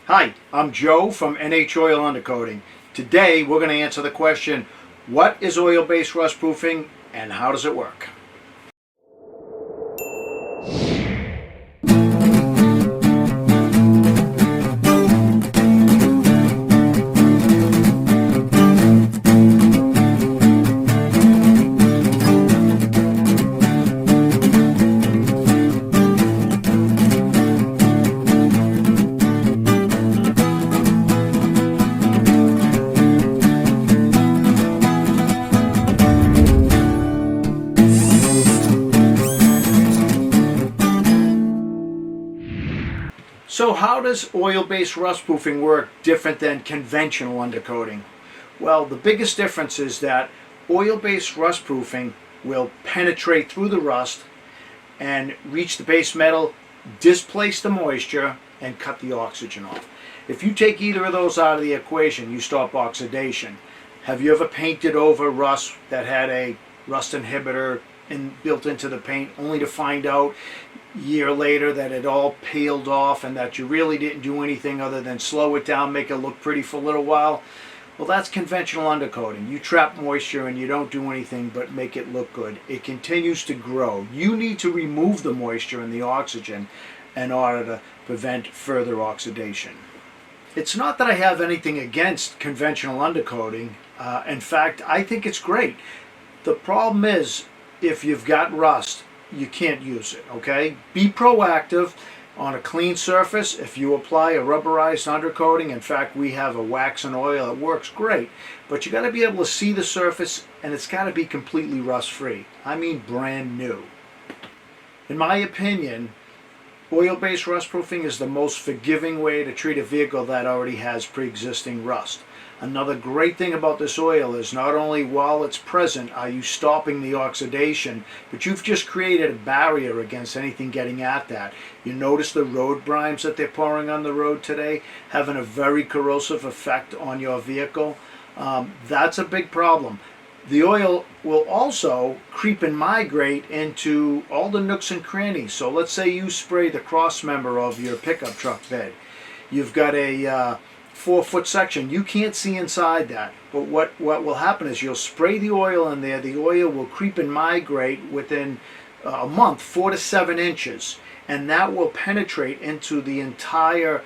Hi, I'm Joe from NH Oil Undercoating. Today we're going to answer the question, what is oil-based rust proofing and how does it work? So how does oil-based rust proofing work different than conventional undercoating? Well, the biggest difference is that oil-based rust proofing will penetrate through the rust and reach the base metal, displace the moisture, and cut the oxygen off. If you take either of those out of the equation, you stop oxidation. Have you ever painted over rust that had a rust inhibitor built into the paint, only to find out a year later that it all peeled off and that you really didn't do anything other than slow it down, make it look pretty for a little while? Well, that's conventional undercoating. You trap moisture and you don't do anything but make it look good. It continues to grow. You need to remove the moisture and the oxygen in order to prevent further oxidation. It's not that I have anything against conventional undercoating. In fact, I think it's great. The problem is, if you've got rust, you can't use it, okay? Be proactive on a clean surface. If you apply a rubberized undercoating, in fact, we have a wax and oil, it works great. But you got to be able to see the surface, and it's got to be completely rust-free. I mean brand new. In my opinion, oil-based rust proofing is the most forgiving way to treat a vehicle that already has pre-existing rust. Another great thing about this oil is not only while it's present are you stopping the oxidation, but you've just created a barrier against anything getting at that. You notice the road brimes that they're pouring on the road today having a very corrosive effect on your vehicle. That's a big problem. The oil will also creep and migrate into all the nooks and crannies. So let's say you spray the cross member of your pickup truck bed. You've got a 4-foot section. You can't see inside that. But what will happen is you'll spray the oil in there. The oil will creep and migrate within a month, 4 to 7 inches. And that will penetrate into the entire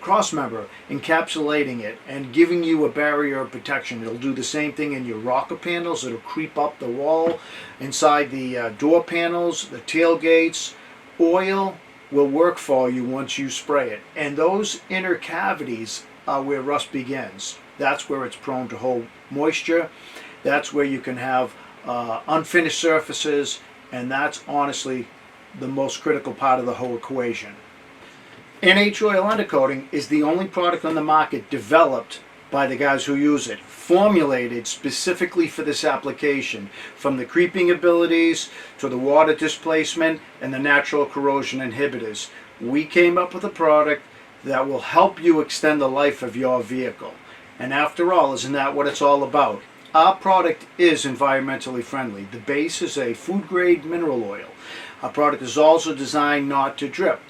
cross member, encapsulating it and giving you a barrier of protection. It'll do the same thing in your rocker panels. It'll creep up the wall, inside the door panels, the tailgates. Oil will work for you once you spray it. And those inner cavities are where rust begins. That's where it's prone to hold moisture. That's where you can have unfinished surfaces, and that's honestly the most critical part of the whole equation. NH Oil Undercoating is the only product on the market developed by the guys who use it, formulated specifically for this application, from the creeping abilities to the water displacement and the natural corrosion inhibitors. We came up with a product that will help you extend the life of your vehicle. And after all, isn't that what it's all about? Our product is environmentally friendly. The base is a food-grade mineral oil. Our product is also designed not to drip.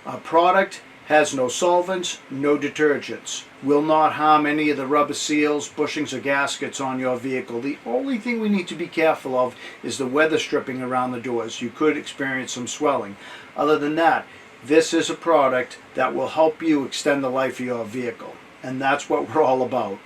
Our product has no solvents, no detergents, will not harm any of the rubber seals, bushings, or gaskets on your vehicle. The only thing we need to be careful of is the weather stripping around the doors. You could experience some swelling. Other than that, this is a product that will help you extend the life of your vehicle, and that's what we're all about.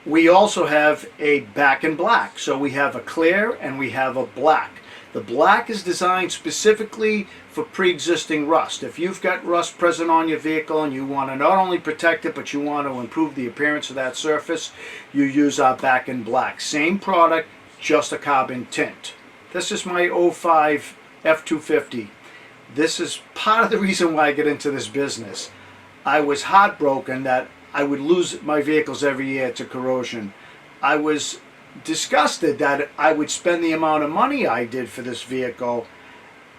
We also have a back and black, so we have a clear and we have a black. The black is designed specifically for pre-existing rust. If you've got rust present on your vehicle and you want to not only protect it, but you want to improve the appearance of that surface, you use our back in black. Same product, just a carbon tint. This is my '05 F250. This is part of the reason why I get into this business. I was heartbroken that I would lose my vehicles every year to corrosion. I was disgusted that I would spend the amount of money I did for this vehicle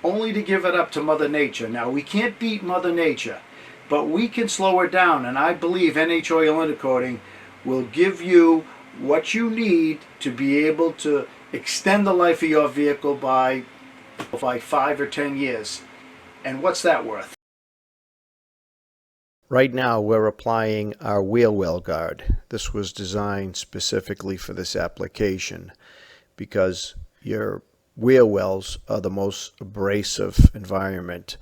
only to give it up to Mother Nature. Now, we can't beat Mother Nature, but we can slow her down, and I believe NH Oil Undercoating will give you what you need to be able to extend the life of your vehicle by 5 or 10 years. And what's that worth? Right now we're applying our wheel well guard. This was designed specifically for this application because your wheel wells are the most abrasive environment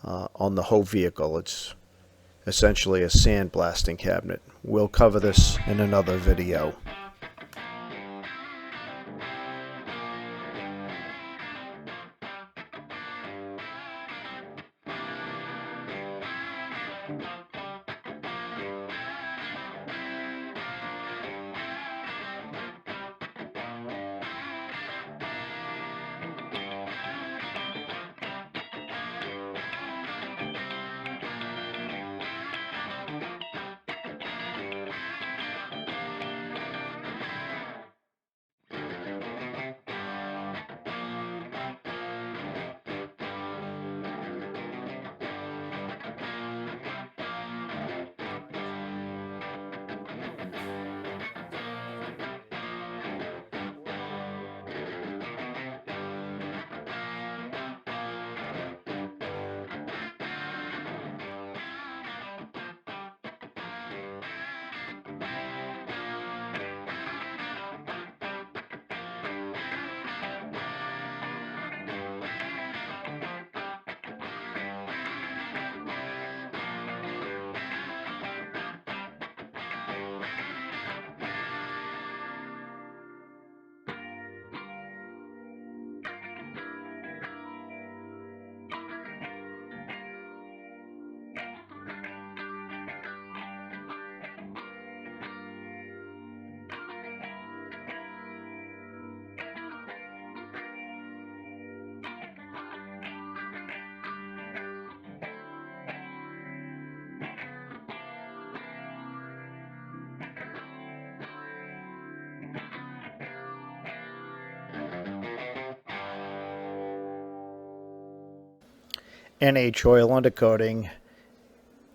on the whole vehicle. It's essentially a sandblasting cabinet. We'll cover this in another video. NH oil undercoating,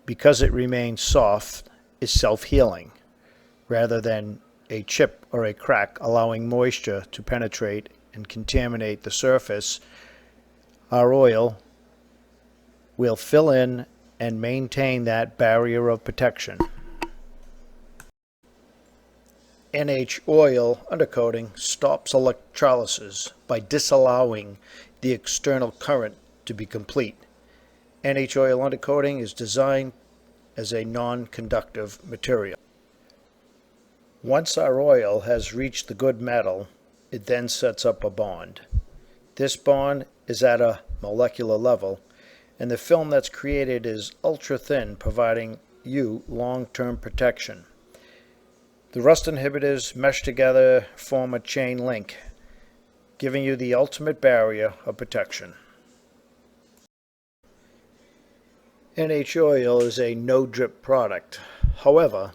because it remains soft, is self-healing rather than a chip or a crack allowing moisture to penetrate and contaminate the surface. Our oil will fill in and maintain that barrier of protection. NH oil undercoating stops electrolysis by disallowing the external current to be complete. NH oil undercoating is designed as a non-conductive material. Once our oil has reached the good metal, it then sets up a bond. This bond is at a molecular level, and the film that's created is ultra thin, providing you long-term protection. The rust inhibitors mesh together, form a chain link, giving you the ultimate barrier of protection. NH oil is a no-drip product. However,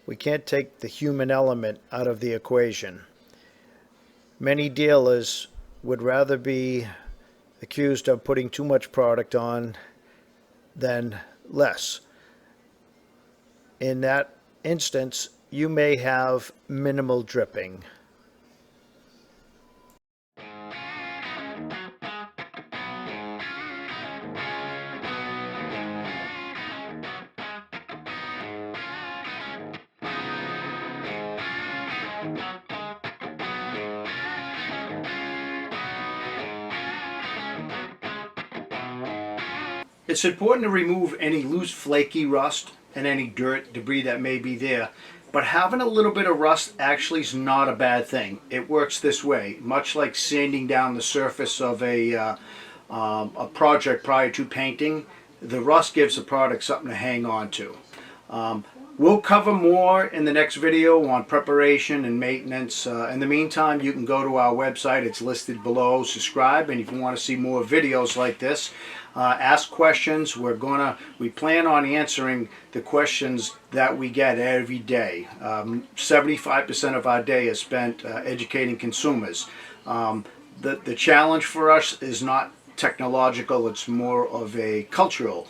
we can't take the human element out of the equation. Many dealers would rather be accused of putting too much product on than less. In that instance, you may have minimal dripping. It's important to remove any loose flaky rust and any dirt, debris that may be there. But having a little bit of rust actually is not a bad thing. It works this way, much like sanding down the surface of a project prior to painting. The rust gives the product something to hang on to. We'll cover more in the next video on preparation and maintenance. In the meantime, you can go to our website. It's listed below. Subscribe, and if you want to see more videos like this, ask questions. We plan on answering the questions that we get every day. 75% of our day is spent educating consumers. The challenge for us is not technological. It's more of a cultural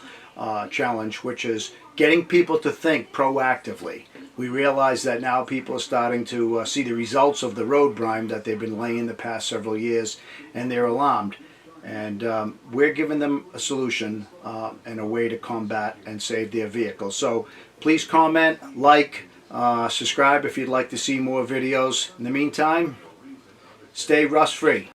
challenge, which is getting people to think proactively. We realize that now people are starting to see the results of the road grime that they've been laying the past several years, and they're alarmed. And we're giving them a solution and a way to combat and save their vehicles. So please comment, like, subscribe if you'd like to see more videos. In the meantime, stay rust free.